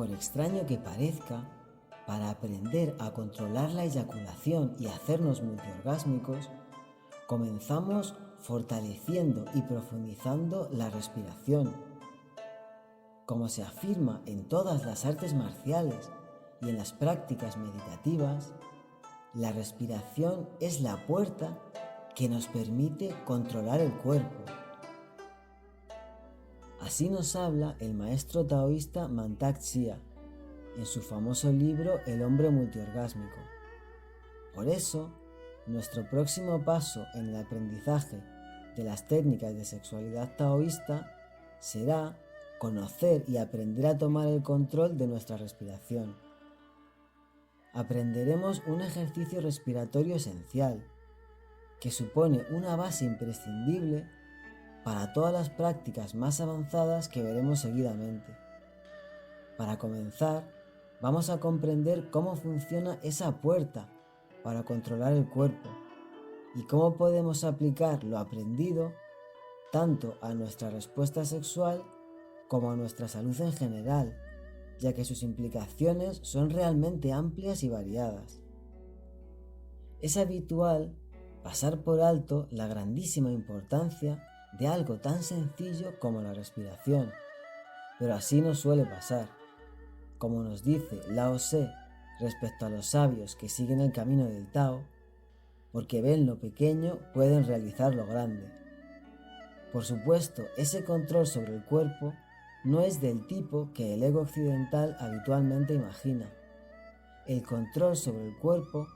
Por extraño que parezca, para aprender a controlar la eyaculación y hacernos multiorgásmicos, comenzamos fortaleciendo y profundizando la respiración. Como se afirma en todas las artes marciales y en las prácticas meditativas, la respiración es la puerta que nos permite controlar el cuerpo. Así nos habla el maestro taoísta Mantak Chia en su famoso libro El hombre multiorgásmico. Por eso, nuestro próximo paso en el aprendizaje de las técnicas de sexualidad taoísta será conocer y aprender a tomar el control de nuestra respiración. Aprenderemos un ejercicio respiratorio esencial, que supone una base imprescindible para todas las prácticas más avanzadas que veremos seguidamente. Para comenzar, vamos a comprender cómo funciona esa puerta para controlar el cuerpo y cómo podemos aplicar lo aprendido tanto a nuestra respuesta sexual como a nuestra salud en general, ya que sus implicaciones son realmente amplias y variadas. Es habitual pasar por alto la grandísima importancia de algo tan sencillo como la respiración, pero así no suele pasar. Como nos dice Lao Tse respecto a los sabios que siguen el camino del Tao, porque ven lo pequeño pueden realizar lo grande. Por supuesto, ese control sobre el cuerpo no es del tipo que el ego occidental habitualmente imagina. El control sobre el cuerpo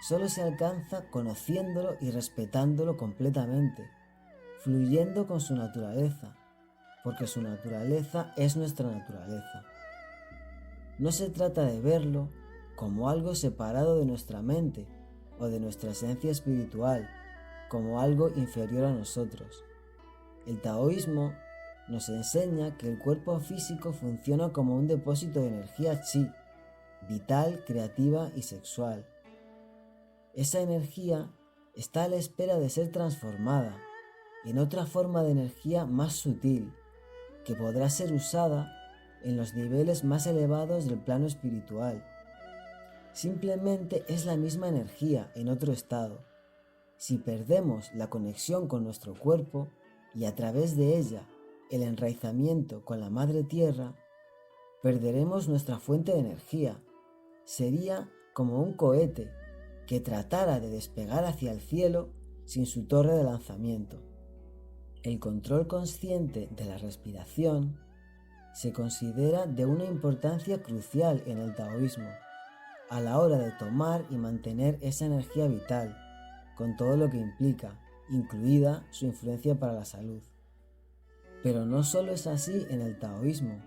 solo se alcanza conociéndolo y respetándolo completamente, fluyendo con su naturaleza, porque su naturaleza es nuestra naturaleza. No se trata de verlo como algo separado de nuestra mente o de nuestra esencia espiritual, como algo inferior a nosotros. El taoísmo nos enseña que el cuerpo físico funciona como un depósito de energía chi, vital, creativa y sexual. Esa energía está a la espera de ser transformada en otra forma de energía más sutil, que podrá ser usada en los niveles más elevados del plano espiritual. Simplemente es la misma energía en otro estado. Si perdemos la conexión con nuestro cuerpo y a través de ella el enraizamiento con la Madre Tierra, perderemos nuestra fuente de energía. Sería como un cohete que tratara de despegar hacia el cielo sin su torre de lanzamiento. El control consciente de la respiración se considera de una importancia crucial en el taoísmo, a la hora de tomar y mantener esa energía vital, con todo lo que implica, incluida su influencia para la salud. Pero no solo es así en el taoísmo.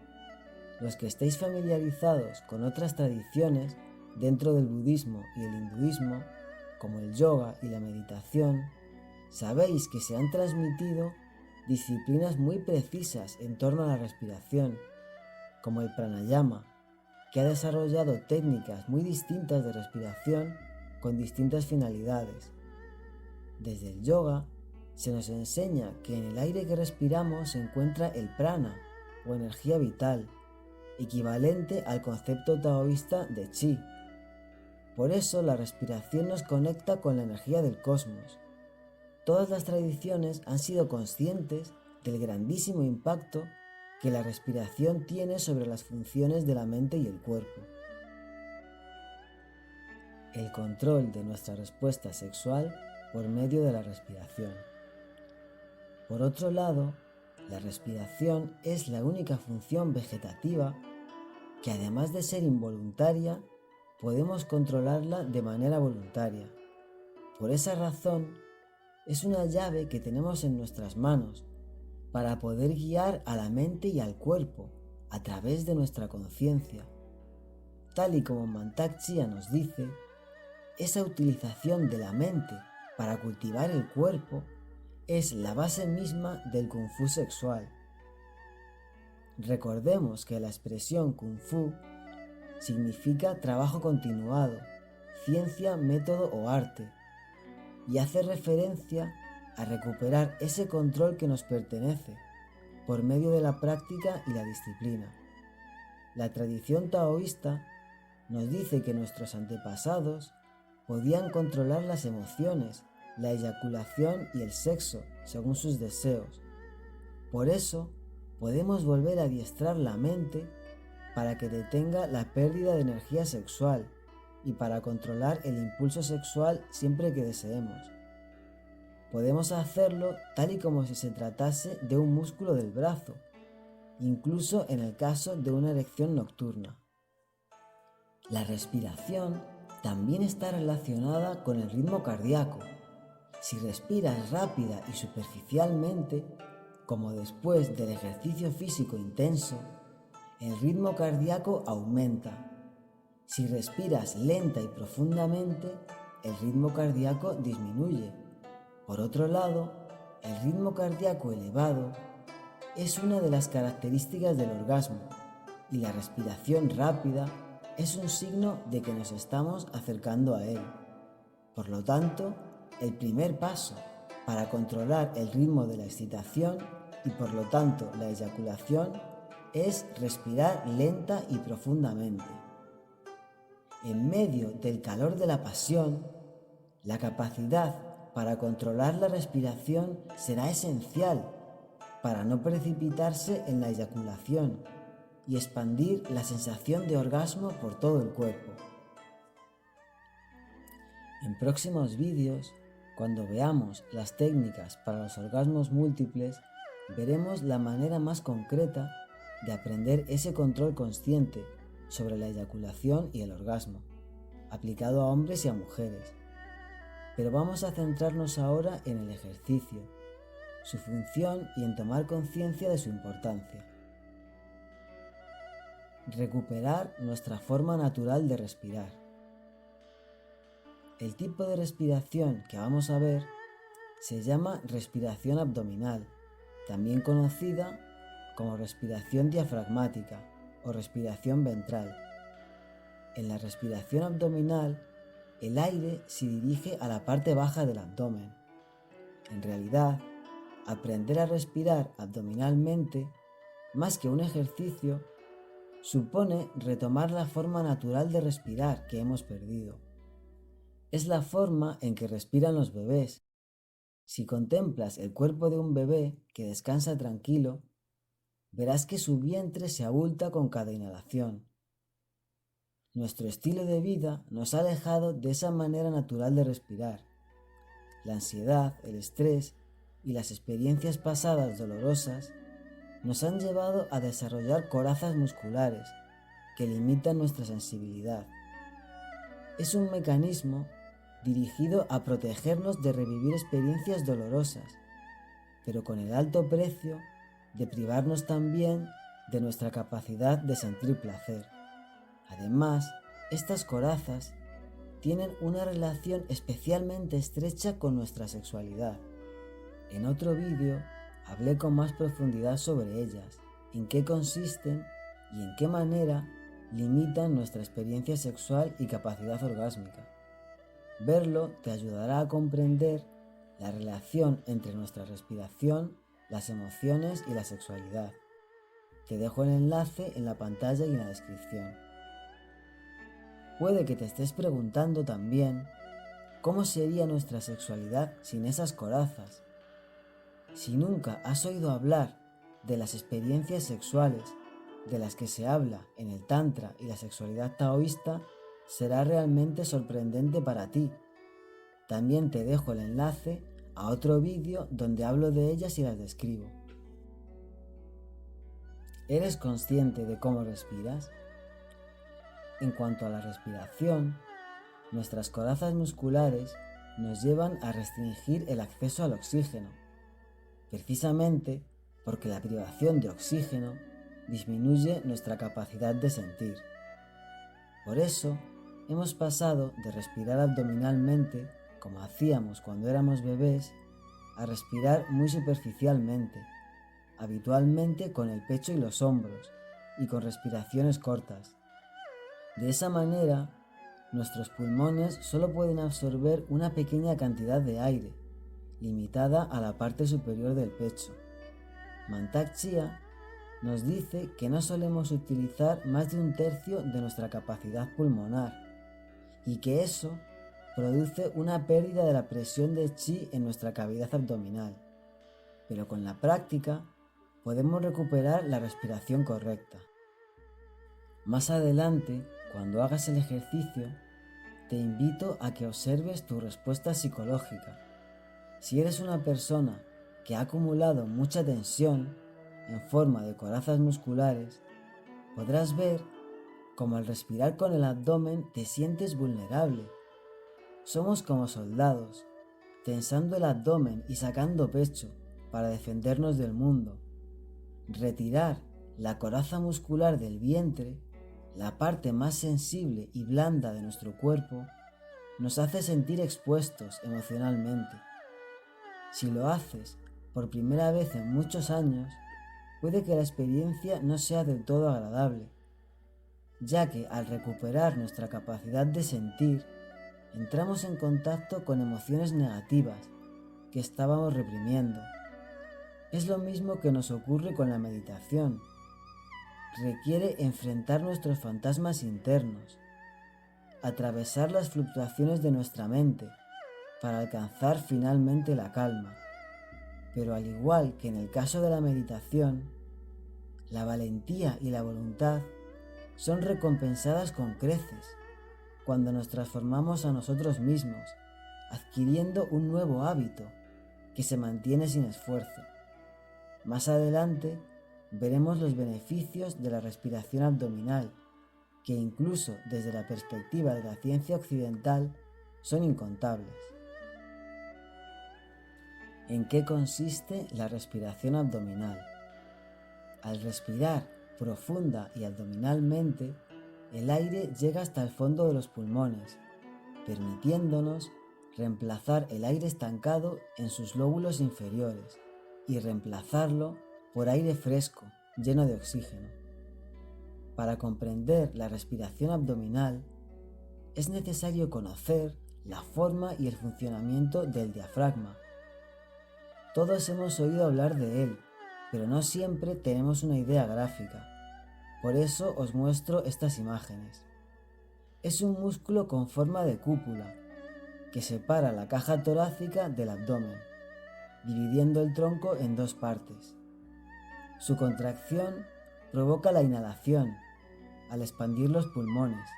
Los que estéis familiarizados con otras tradiciones dentro del budismo y el hinduismo, como el yoga y la meditación, sabéis que se han transmitido disciplinas muy precisas en torno a la respiración, como el pranayama, que ha desarrollado técnicas muy distintas de respiración con distintas finalidades. Desde el yoga se nos enseña que en el aire que respiramos se encuentra el prana o energía vital, equivalente al concepto taoísta de chi. Por eso la respiración nos conecta con la energía del cosmos. Todas las tradiciones han sido conscientes del grandísimo impacto que la respiración tiene sobre las funciones de la mente y el cuerpo. El control de nuestra respuesta sexual por medio de la respiración. Por otro lado, la respiración es la única función vegetativa que, además de ser involuntaria, podemos controlarla de manera voluntaria. Por esa razón, es una llave que tenemos en nuestras manos para poder guiar a la mente y al cuerpo a través de nuestra conciencia. Tal y como Mantak Chia nos dice, esa utilización de la mente para cultivar el cuerpo es la base misma del Kung Fu sexual. Recordemos que la expresión Kung Fu significa trabajo continuado, ciencia, método o arte, y hace referencia a recuperar ese control que nos pertenece por medio de la práctica y la disciplina. La tradición taoísta nos dice que nuestros antepasados podían controlar las emociones, la eyaculación y el sexo según sus deseos. Por eso, podemos volver a adiestrar la mente para que detenga la pérdida de energía sexual y para controlar el impulso sexual siempre que deseemos. Podemos hacerlo tal y como si se tratase de un músculo del brazo, incluso en el caso de una erección nocturna. La respiración también está relacionada con el ritmo cardíaco. Si respiras rápida y superficialmente, como después del ejercicio físico intenso, el ritmo cardíaco aumenta. Si respiras lenta y profundamente, el ritmo cardíaco disminuye. Por otro lado, el ritmo cardíaco elevado es una de las características del orgasmo y la respiración rápida es un signo de que nos estamos acercando a él. Por lo tanto, el primer paso para controlar el ritmo de la excitación y por lo tanto la eyaculación es respirar lenta y profundamente. En medio del calor de la pasión, la capacidad para controlar la respiración será esencial para no precipitarse en la eyaculación y expandir la sensación de orgasmo por todo el cuerpo. En próximos vídeos, cuando veamos las técnicas para los orgasmos múltiples, veremos la manera más concreta de aprender ese control consciente sobre la eyaculación y el orgasmo, aplicado a hombres y a mujeres. Pero vamos a centrarnos ahora en el ejercicio, su función y en tomar conciencia de su importancia. Recuperar nuestra forma natural de respirar. El tipo de respiración que vamos a ver se llama respiración abdominal, también conocida como respiración diafragmática o respiración ventral. En la respiración abdominal, el aire se dirige a la parte baja del abdomen. En realidad, aprender a respirar abdominalmente, más que un ejercicio, supone retomar la forma natural de respirar que hemos perdido. Es la forma en que respiran los bebés. Si contemplas el cuerpo de un bebé que descansa tranquilo, verás que su vientre se abulta con cada inhalación. Nuestro estilo de vida nos ha alejado de esa manera natural de respirar. La ansiedad, el estrés y las experiencias pasadas dolorosas nos han llevado a desarrollar corazas musculares que limitan nuestra sensibilidad. Es un mecanismo dirigido a protegernos de revivir experiencias dolorosas, pero con el alto precio de privarnos también de nuestra capacidad de sentir placer. Además, estas corazas tienen una relación especialmente estrecha con nuestra sexualidad. En otro vídeo hablé con más profundidad sobre ellas, en qué consisten y en qué manera limitan nuestra experiencia sexual y capacidad orgásmica. Verlo te ayudará a comprender la relación entre nuestra respiración, las emociones y la sexualidad. Te dejo el enlace en la pantalla y en la descripción. Puede que te estés preguntando también cómo sería nuestra sexualidad sin esas corazas. Si nunca has oído hablar de las experiencias sexuales de las que se habla en el Tantra y la sexualidad taoísta, será realmente sorprendente para ti. También te dejo el enlace a otro vídeo donde hablo de ellas y las describo. ¿Eres consciente de cómo respiras? En cuanto a la respiración, nuestras corazas musculares nos llevan a restringir el acceso al oxígeno, precisamente porque la privación de oxígeno disminuye nuestra capacidad de sentir. Por eso, hemos pasado de respirar abdominalmente, como hacíamos cuando éramos bebés, a respirar muy superficialmente, habitualmente con el pecho y los hombros, y con respiraciones cortas. De esa manera, nuestros pulmones solo pueden absorber una pequeña cantidad de aire, limitada a la parte superior del pecho. Mantak Chia nos dice que no solemos utilizar más de un tercio de nuestra capacidad pulmonar y que eso produce una pérdida de la presión de chi en nuestra cavidad abdominal. Pero con la práctica podemos recuperar la respiración correcta. Más adelante, cuando hagas el ejercicio, te invito a que observes tu respuesta psicológica. Si eres una persona que ha acumulado mucha tensión en forma de corazas musculares, podrás ver cómo al respirar con el abdomen te sientes vulnerable. Somos como soldados, tensando el abdomen y sacando pecho para defendernos del mundo. Retirar la coraza muscular del vientre, la parte más sensible y blanda de nuestro cuerpo, nos hace sentir expuestos emocionalmente. Si lo haces por primera vez en muchos años, puede que la experiencia no sea del todo agradable, ya que al recuperar nuestra capacidad de sentir, entramos en contacto con emociones negativas que estábamos reprimiendo. Es lo mismo que nos ocurre con la meditación. Requiere enfrentar nuestros fantasmas internos, atravesar las fluctuaciones de nuestra mente para alcanzar finalmente la calma. Pero al igual que en el caso de la meditación, la valentía y la voluntad son recompensadas con creces cuando nos transformamos a nosotros mismos, adquiriendo un nuevo hábito que se mantiene sin esfuerzo. Más adelante veremos los beneficios de la respiración abdominal, que incluso desde la perspectiva de la ciencia occidental son incontables. ¿En qué consiste la respiración abdominal? Al respirar profunda y abdominalmente, el aire llega hasta el fondo de los pulmones, permitiéndonos reemplazar el aire estancado en sus lóbulos inferiores y reemplazarlo por aire fresco, lleno de oxígeno. Para comprender la respiración abdominal, es necesario conocer la forma y el funcionamiento del diafragma. Todos hemos oído hablar de él, pero no siempre tenemos una idea gráfica. Por eso os muestro estas imágenes. Es un músculo con forma de cúpula que separa la caja torácica del abdomen, dividiendo el tronco en dos partes. Su contracción provoca la inhalación al expandir los pulmones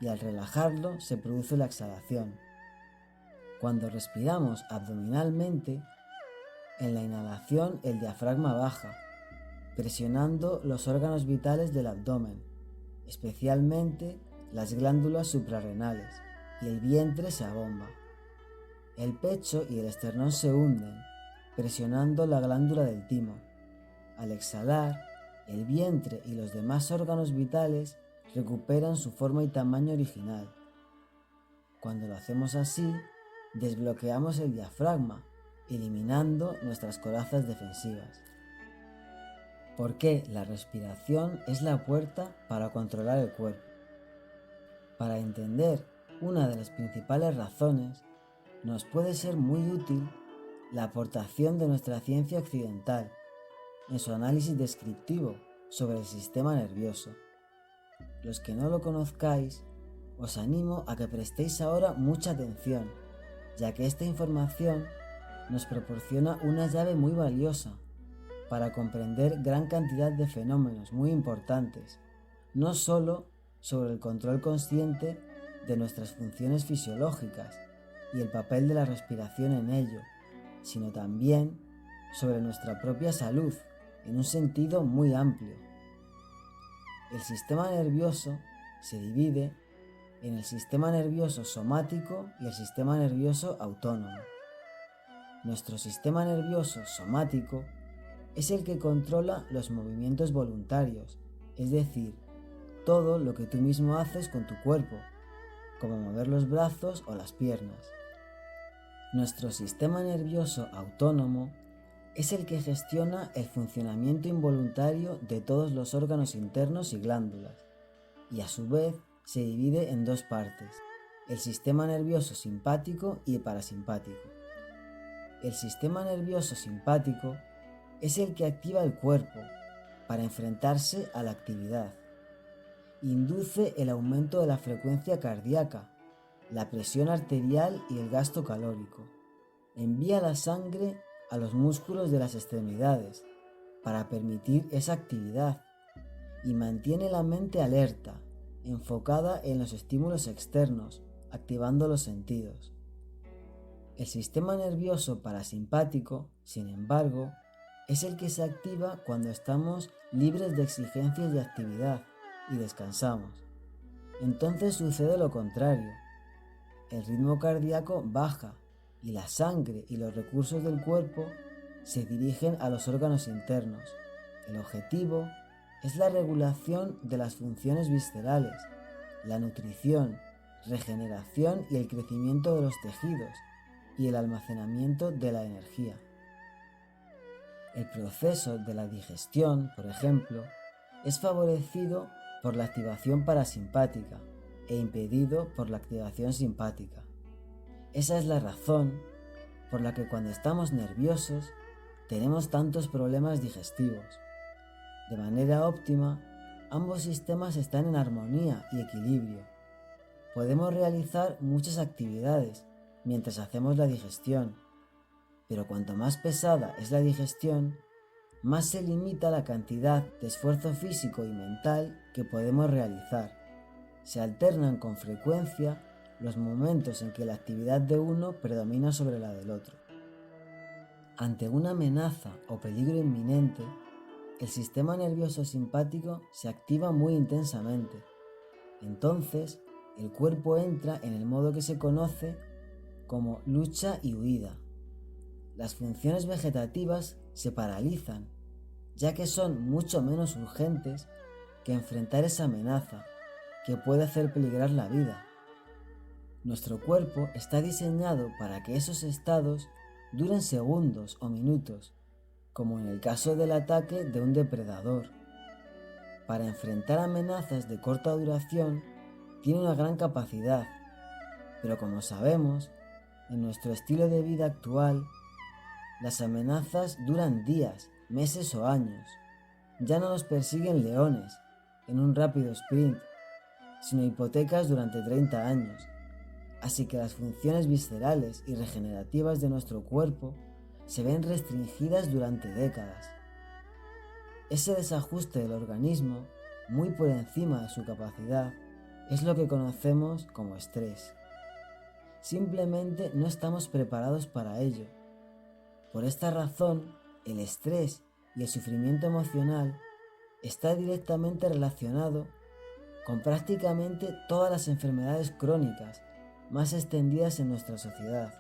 y al relajarlo se produce la exhalación. Cuando respiramos abdominalmente, en la inhalación el diafragma baja, presionando los órganos vitales del abdomen, especialmente las glándulas suprarrenales, y el vientre se abomba. El pecho y el esternón se hunden, presionando la glándula del timo. Al exhalar, el vientre y los demás órganos vitales recuperan su forma y tamaño original. Cuando lo hacemos así, desbloqueamos el diafragma, eliminando nuestras corazas defensivas. ¿Por qué la respiración es la puerta para controlar el cuerpo? Para entender una de las principales razones, nos puede ser muy útil la aportación de nuestra ciencia occidental en su análisis descriptivo sobre el sistema nervioso. Los que no lo conozcáis, os animo a que prestéis ahora mucha atención, ya que esta información nos proporciona una llave muy valiosa para comprender gran cantidad de fenómenos muy importantes, no solo sobre el control consciente de nuestras funciones fisiológicas y el papel de la respiración en ello, sino también sobre nuestra propia salud en un sentido muy amplio. El sistema nervioso se divide en el sistema nervioso somático y el sistema nervioso autónomo. Nuestro sistema nervioso somático es el que controla los movimientos voluntarios, es decir, todo lo que tú mismo haces con tu cuerpo, como mover los brazos o las piernas. Nuestro sistema nervioso autónomo es el que gestiona el funcionamiento involuntario de todos los órganos internos y glándulas, y a su vez se divide en dos partes, el sistema nervioso simpático y parasimpático. El sistema nervioso simpático es el que activa el cuerpo, para enfrentarse a la actividad. Induce el aumento de la frecuencia cardíaca, la presión arterial y el gasto calórico. Envía la sangre a los músculos de las extremidades para permitir esa actividad y mantiene la mente alerta, enfocada en los estímulos externos, activando los sentidos. El sistema nervioso parasimpático, sin embargo, es el que se activa cuando estamos libres de exigencias de actividad y descansamos. Entonces sucede lo contrario. El ritmo cardíaco baja y la sangre y los recursos del cuerpo se dirigen a los órganos internos. El objetivo es la regulación de las funciones viscerales, la nutrición, regeneración y el crecimiento de los tejidos y el almacenamiento de la energía. El proceso de la digestión, por ejemplo, es favorecido por la activación parasimpática e impedido por la activación simpática. Esa es la razón por la que cuando estamos nerviosos tenemos tantos problemas digestivos. De manera óptima, ambos sistemas están en armonía y equilibrio. Podemos realizar muchas actividades mientras hacemos la digestión, pero cuanto más pesada es la digestión, más se limita la cantidad de esfuerzo físico y mental que podemos realizar. Se alternan con frecuencia los momentos en que la actividad de uno predomina sobre la del otro. Ante una amenaza o peligro inminente, el sistema nervioso simpático se activa muy intensamente. Entonces, el cuerpo entra en el modo que se conoce como lucha y huida. Las funciones vegetativas se paralizan, ya que son mucho menos urgentes que enfrentar esa amenaza que puede hacer peligrar la vida. Nuestro cuerpo está diseñado para que esos estados duren segundos o minutos, como en el caso del ataque de un depredador. Para enfrentar amenazas de corta duración, tiene una gran capacidad, pero como sabemos, en nuestro estilo de vida actual, las amenazas duran días, meses o años. Ya no nos persiguen leones en un rápido sprint, sino hipotecas durante 30 años. Así que las funciones viscerales y regenerativas de nuestro cuerpo se ven restringidas durante décadas. Ese desajuste del organismo, muy por encima de su capacidad, es lo que conocemos como estrés. Simplemente no estamos preparados para ello. Por esta razón, el estrés y el sufrimiento emocional está directamente relacionado con prácticamente todas las enfermedades crónicas más extendidas en nuestra sociedad.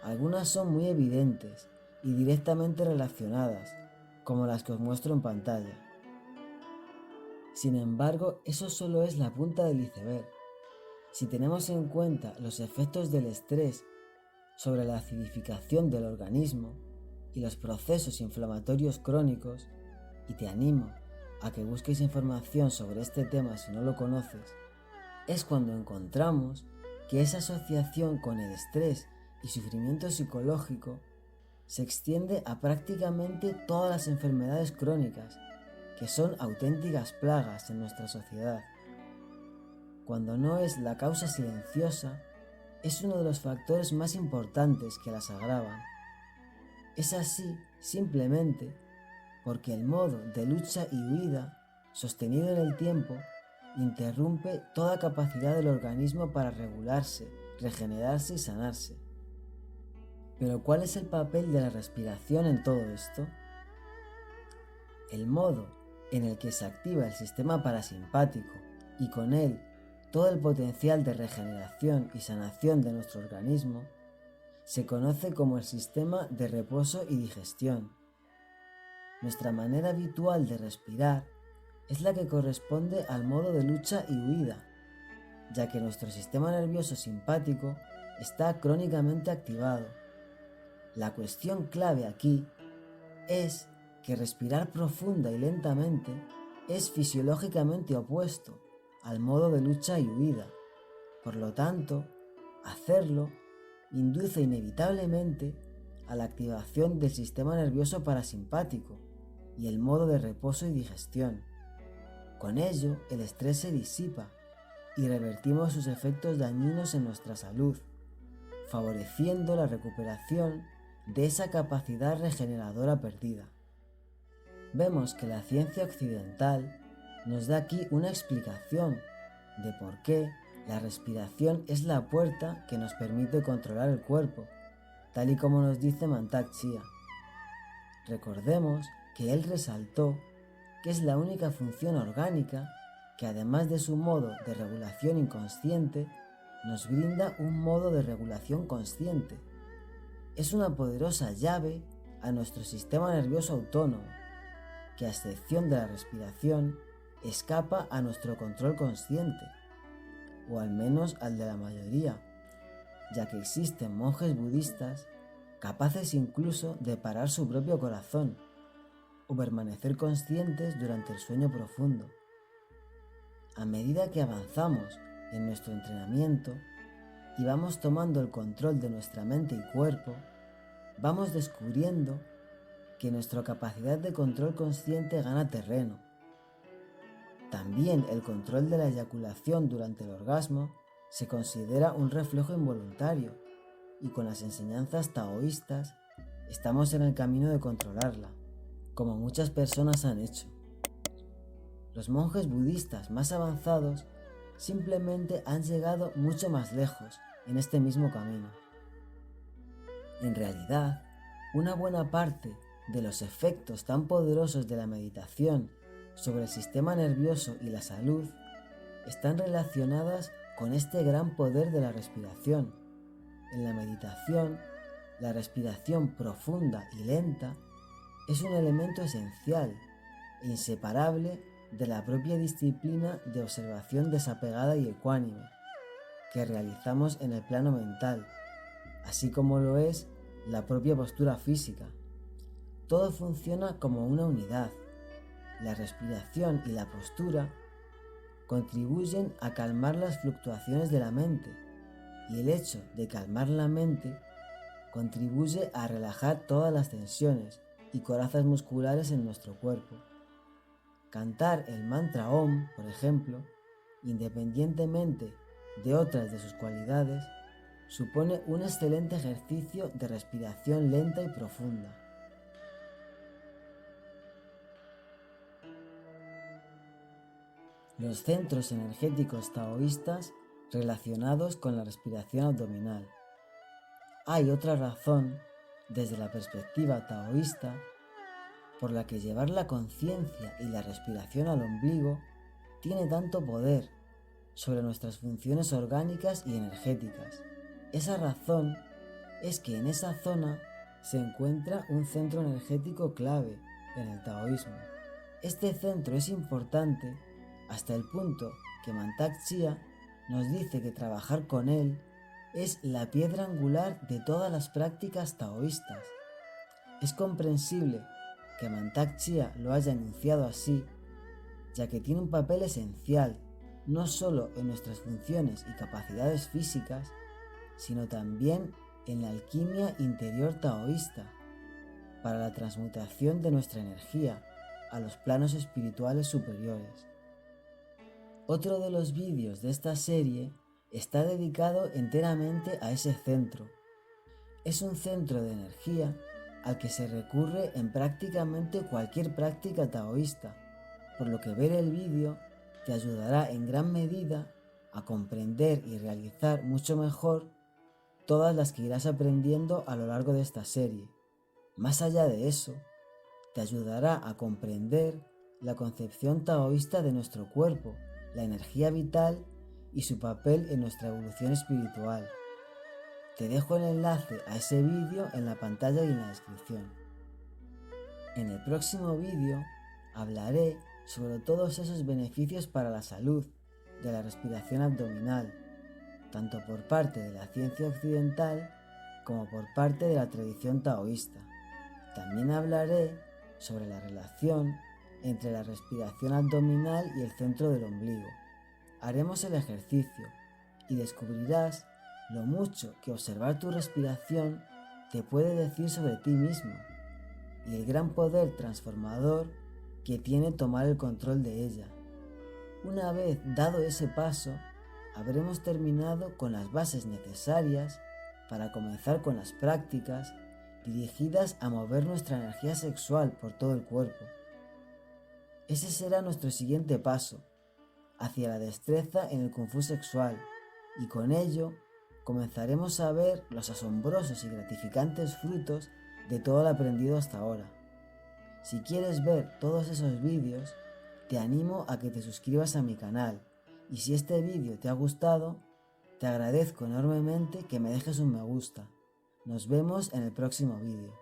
Algunas son muy evidentes y directamente relacionadas, como las que os muestro en pantalla. Sin embargo, eso solo es la punta del iceberg. Si tenemos en cuenta los efectos del estrés sobre la acidificación del organismo y los procesos inflamatorios crónicos, y te animo a que busques información sobre este tema si no lo conoces, es cuando encontramos que esa asociación con el estrés y sufrimiento psicológico se extiende a prácticamente todas las enfermedades crónicas, que son auténticas plagas en nuestra sociedad. Cuando no es la causa silenciosa, es uno de los factores más importantes que las agravan. Es así simplemente porque el modo de lucha y huida, sostenido en el tiempo, interrumpe toda capacidad del organismo para regularse, regenerarse y sanarse. Pero ¿cuál es el papel de la respiración en todo esto? El modo en el que se activa el sistema parasimpático y con él todo el potencial de regeneración y sanación de nuestro organismo se conoce como el sistema de reposo y digestión. Nuestra manera habitual de respirar es la que corresponde al modo de lucha y huida, ya que nuestro sistema nervioso simpático está crónicamente activado. La cuestión clave aquí es que respirar profunda y lentamente es fisiológicamente opuesto al modo de lucha y huida. Por lo tanto, hacerlo induce inevitablemente a la activación del sistema nervioso parasimpático, y el modo de reposo y digestión. Con ello, el estrés se disipa y revertimos sus efectos dañinos en nuestra salud, favoreciendo la recuperación de esa capacidad regeneradora perdida. Vemos que la ciencia occidental nos da aquí una explicación de por qué la respiración es la puerta que nos permite controlar el cuerpo, tal y como nos dice Mantak Chia. Recordemos que él resaltó que es la única función orgánica que, además de su modo de regulación inconsciente, nos brinda un modo de regulación consciente. Es una poderosa llave a nuestro sistema nervioso autónomo, que a excepción de la respiración, escapa a nuestro control consciente, o al menos al de la mayoría, ya que existen monjes budistas capaces incluso de parar su propio corazón o permanecer conscientes durante el sueño profundo. A medida que avanzamos en nuestro entrenamiento y vamos tomando el control de nuestra mente y cuerpo, vamos descubriendo que nuestra capacidad de control consciente gana terreno. También el control de la eyaculación durante el orgasmo se considera un reflejo involuntario, y con las enseñanzas taoístas estamos en el camino de controlarla, como muchas personas han hecho. Los monjes budistas más avanzados simplemente han llegado mucho más lejos en este mismo camino. En realidad, una buena parte de los efectos tan poderosos de la meditación sobre el sistema nervioso y la salud están relacionadas con este gran poder de la respiración. En la meditación, la respiración profunda y lenta es un elemento esencial e inseparable de la propia disciplina de observación desapegada y ecuánime que realizamos en el plano mental, así como lo es la propia postura física. Todo funciona como una unidad. La respiración y la postura contribuyen a calmar las fluctuaciones de la mente, y el hecho de calmar la mente contribuye a relajar todas las tensiones y corazas musculares en nuestro cuerpo. Cantar el mantra Om, por ejemplo, independientemente de otras de sus cualidades, supone un excelente ejercicio de respiración lenta y profunda. Los centros energéticos taoístas relacionados con la respiración abdominal. Hay otra razón, desde la perspectiva taoísta, por la que llevar la conciencia y la respiración al ombligo tiene tanto poder sobre nuestras funciones orgánicas y energéticas. Esa razón es que en esa zona se encuentra un centro energético clave en el taoísmo. Este centro es importante hasta el punto que Mantak Chia nos dice que trabajar con él es la piedra angular de todas las prácticas taoístas. Es comprensible que Mantak Chia lo haya enunciado así, ya que tiene un papel esencial no solo en nuestras funciones y capacidades físicas, sino también en la alquimia interior taoísta, para la transmutación de nuestra energía a los planos espirituales superiores. Otro de los vídeos de esta serie está dedicado enteramente a ese centro. Es un centro de energía al que se recurre en prácticamente cualquier práctica taoísta, por lo que ver el vídeo te ayudará en gran medida a comprender y realizar mucho mejor todas las que irás aprendiendo a lo largo de esta serie. Más allá de eso, te ayudará a comprender la concepción taoísta de nuestro cuerpo, la energía vital y su papel en nuestra evolución espiritual. Te dejo el enlace a ese vídeo en la pantalla y en la descripción. En el próximo vídeo hablaré sobre todos esos beneficios para la salud de la respiración abdominal, tanto por parte de la ciencia occidental como por parte de la tradición taoísta. También hablaré sobre la relación entre la respiración abdominal y el centro del ombligo. Haremos el ejercicio y descubrirás lo mucho que observar tu respiración te puede decir sobre ti mismo. y el gran poder transformador que tiene tomar el control de ella. Una vez dado ese paso, habremos terminado con las bases necesarias para comenzar con las prácticas dirigidas a mover nuestra energía sexual por todo el cuerpo. Ese será nuestro siguiente paso, hacia la destreza en el Kung Fu sexual, y con ello comenzaremos a ver los asombrosos y gratificantes frutos de todo lo aprendido hasta ahora. Si quieres ver todos esos vídeos, te animo a que te suscribas a mi canal, y si este vídeo te ha gustado, te agradezco enormemente que me dejes un me gusta. Nos vemos en el próximo vídeo.